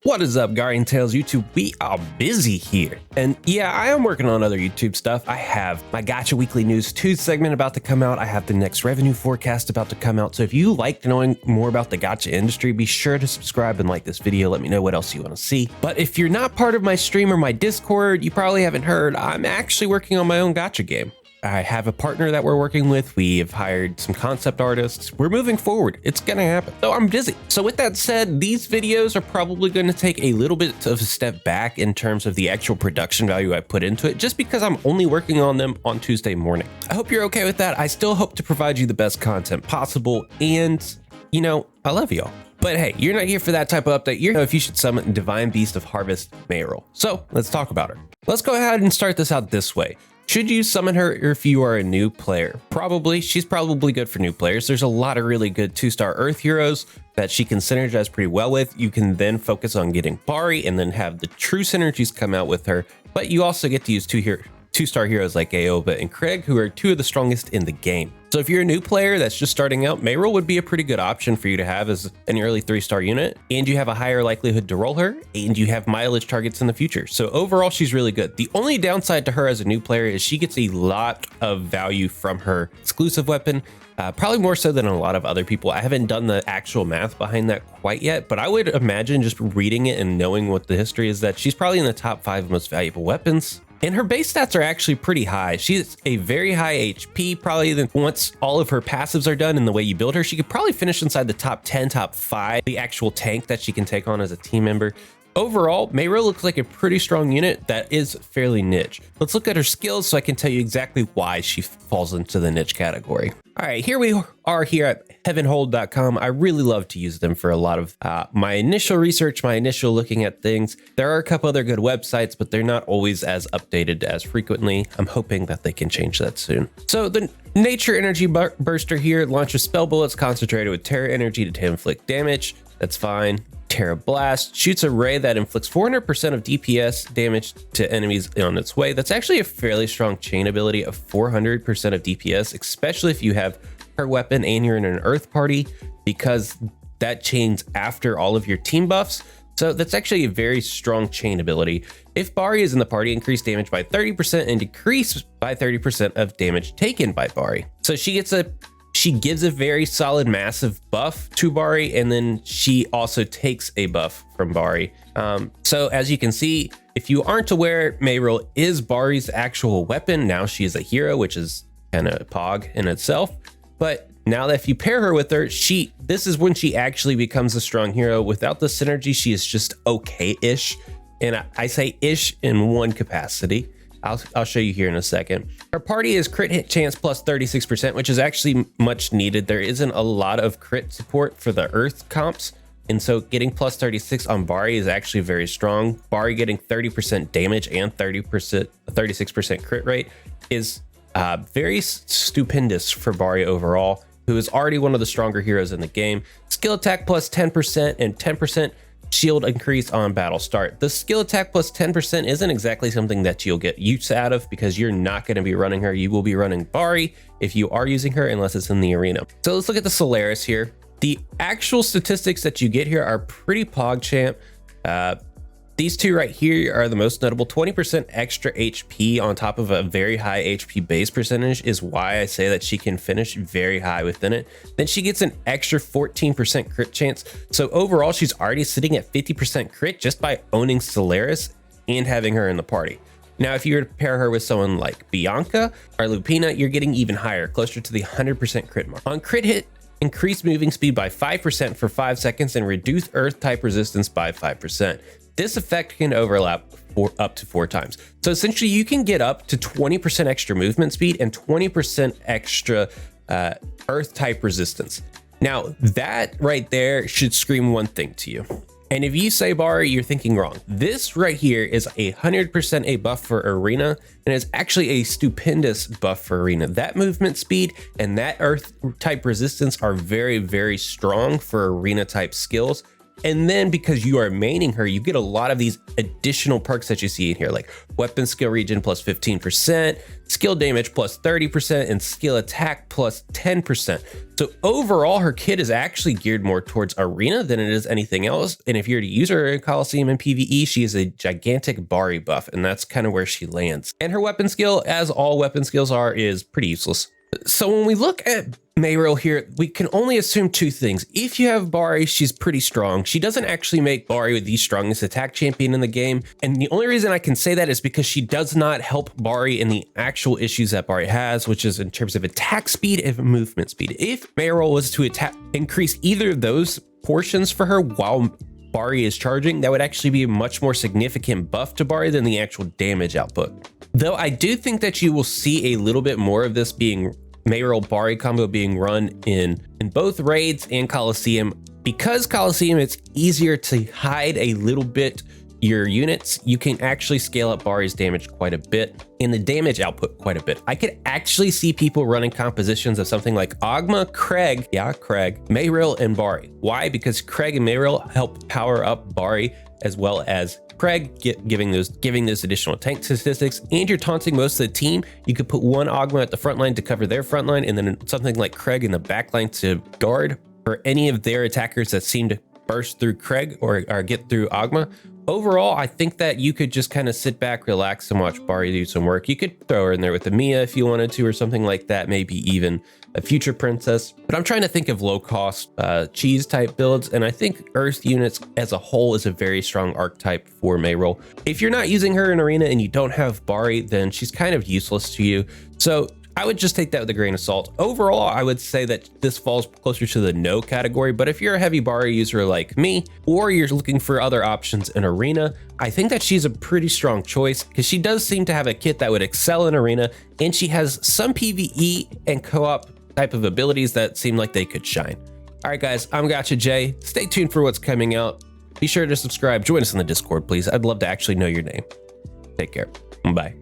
What is up, Guardian Tales YouTube? We are busy here. And yeah, I am working on other YouTube stuff. I have my Gotcha Weekly News 2 segment about to come out. I have the next revenue forecast about to come out. So if you like knowing more about the Gotcha industry, be sure to subscribe and like this video. Let me know what else you want to see. But if you're not part of my stream or my Discord, you probably haven't heard, I'm actually working on my own Gotcha game. I have a partner that we're working with. We have hired some concept artists. We're moving forward. It's gonna happen. So I'm busy. So with that said, these videos are probably going to take a little bit of a step back in terms of the actual production value I put into it, just because I'm only working on them on Tuesday morning. I hope you're okay with that. I still hope to provide you the best content possible. And you know, I love y'all. But hey, you're not here for that type of update. You're here if you should summon Divine Beast of Harvest Mayreel. So let's talk about her. Let's go ahead and start this out this way. Should you summon her if you are a new player? Probably. She's probably good for new players. There's a lot of really good 2-star Earth heroes that she can synergize pretty well with. You can then focus on getting Bari and then have the true synergies come out with her. But you also get to use 2-star heroes like Aoba and Craig, who are two of the strongest in the game. So if you're a new player that's just starting out, Mayreel would be a pretty good option for you to have as an early 3-star unit, and you have a higher likelihood to roll her, and you have mileage targets in the future. So overall, she's really good. The only downside to her as a new player is she gets a lot of value from her exclusive weapon, probably more so than a lot of other people. I haven't done the actual math behind that quite yet, but I would imagine just reading it and knowing what the history is that she's probably in the top 5 most valuable weapons. And her base stats are actually pretty high. She's a very high HP, probably then once all of her passives are done and the way you build her, she could probably finish inside the top 10, top 5, the actual tank that she can take on as a team member. Overall, Mayreel looks like a pretty strong unit that is fairly niche. Let's look at her skills so I can tell you exactly why she falls into the niche category. All right, here we are here at heavenhold.com. I really love to use them for a lot of my initial research, my initial looking at things. There are a couple other good websites, but they're not always as updated as frequently. I'm hoping that they can change that soon. So the Nature Energy Burster here launches spell bullets concentrated with Terra Energy to inflict damage. That's fine. Terra Blast shoots a ray that inflicts 400% of DPS damage to enemies on its way. That's actually a fairly strong chain ability of 400% of DPS, especially if you have her weapon and you're in an Earth party, because that chains after all of your team buffs. So that's actually a very strong chain ability. If Bari is in the party, increase damage by 30% and decrease by 30% of damage taken by Bari. So she gives a very solid massive buff to Bari, and then she also takes a buff from Bari. So as you can see, if you aren't aware, Mayreel is Bari's actual weapon. Now she is a hero, which is kind of pog in itself. But now that if you pair her with her, this is when she actually becomes a strong hero. Without the synergy, she is just okay-ish. And I say ish in one capacity. I'll show you here in a second. Our party is crit hit chance plus 36%, which is actually much needed. There isn't a lot of crit support for the Earth comps. And so getting plus 36 on Bari is actually very strong. Bari getting 30% damage and 36% crit rate is very stupendous for Bari overall, who is already one of the stronger heroes in the game. Skill attack plus 10% and 10% shield increase on battle start. The skill attack plus 10% isn't exactly something that you'll get use out of, because you're not going to be running her. You will be running Bari if you are using her, unless it's in the arena. So let's look at the Solaris here. The actual statistics that you get here are pretty PogChamp. These two right here are the most notable. 20% extra HP on top of a very high HP base percentage is why I say that she can finish very high within it. Then she gets an extra 14% crit chance. So overall, she's already sitting at 50% crit just by owning Solaris and having her in the party. Now, if you were to pair her with someone like Bianca or Lupina, you're getting even higher, closer to the 100% crit mark. On crit hit, increase moving speed by 5% for 5 seconds and reduce Earth type resistance by 5%. This effect can overlap up to 4 times. So essentially you can get up to 20% extra movement speed and 20% extra Earth type resistance. Now that right there should scream one thing to you. And if you say Bari, you're thinking wrong. This right here is 100% a buff for Arena, and it's actually a stupendous buff for Arena. That movement speed and that Earth type resistance are very, very strong for Arena type skills. And then because you are maining her, you get a lot of these additional perks that you see in here, like weapon skill regen plus 15%, skill damage plus 30%, and skill attack plus 10%. So overall, her kit is actually geared more towards arena than it is anything else. And if you're to use her in Coliseum and PvE, she is a gigantic Bari buff, and that's kind of where she lands. And her weapon skill, as all weapon skills are, is pretty useless. So when we look at Mayreel here, we can only assume two things. If you have Bari, she's pretty strong. She doesn't actually make Bari the strongest attack champion in the game. And the only reason I can say that is because she does not help Bari in the actual issues that Bari has, which is in terms of attack speed and movement speed. If Mayreel was to increase either of those portions for her while Bari is charging, that would actually be a much more significant buff to Bari than the actual damage output. Though I do think that you will see a little bit more of this being Mayreel Bari combo being run in both raids and Coliseum. Because Coliseum, it's easier to hide a little bit your units, you can actually scale up Bari's damage quite a bit and the damage output quite a bit. I could actually see people running compositions of something like Ogma, Craig, Mayreel, and Bari. Why? Because Craig and Mayreel help power up Bari as well as Craig, giving those additional tank statistics, and you're taunting most of the team. You could put one Ogma at the front line to cover their front line, and then something like Craig in the back line to guard for any of their attackers that seem to burst through Craig or get through Ogma. Overall, I think that you could just kind of sit back, relax, and watch Bari do some work. You could throw her in there with a Mia if you wanted to, or something like that, maybe even a future princess. But I'm trying to think of low-cost cheese type builds, and I think Earth units as a whole is a very strong archetype for Mayreel. If you're not using her in Arena and you don't have Bari, then she's kind of useless to you. So I would just take that with a grain of salt. Overall, I would say that this falls closer to the no category, but if you're a heavy Bari user like me, or you're looking for other options in Arena, I think that she's a pretty strong choice because she does seem to have a kit that would excel in Arena, and she has some PvE and co-op type of abilities that seem like they could shine. All right, guys, I'm Gotcha Jay. Stay tuned for what's coming out. Be sure to subscribe. Join us in the Discord, please. I'd love to actually know your name. Take care. Bye.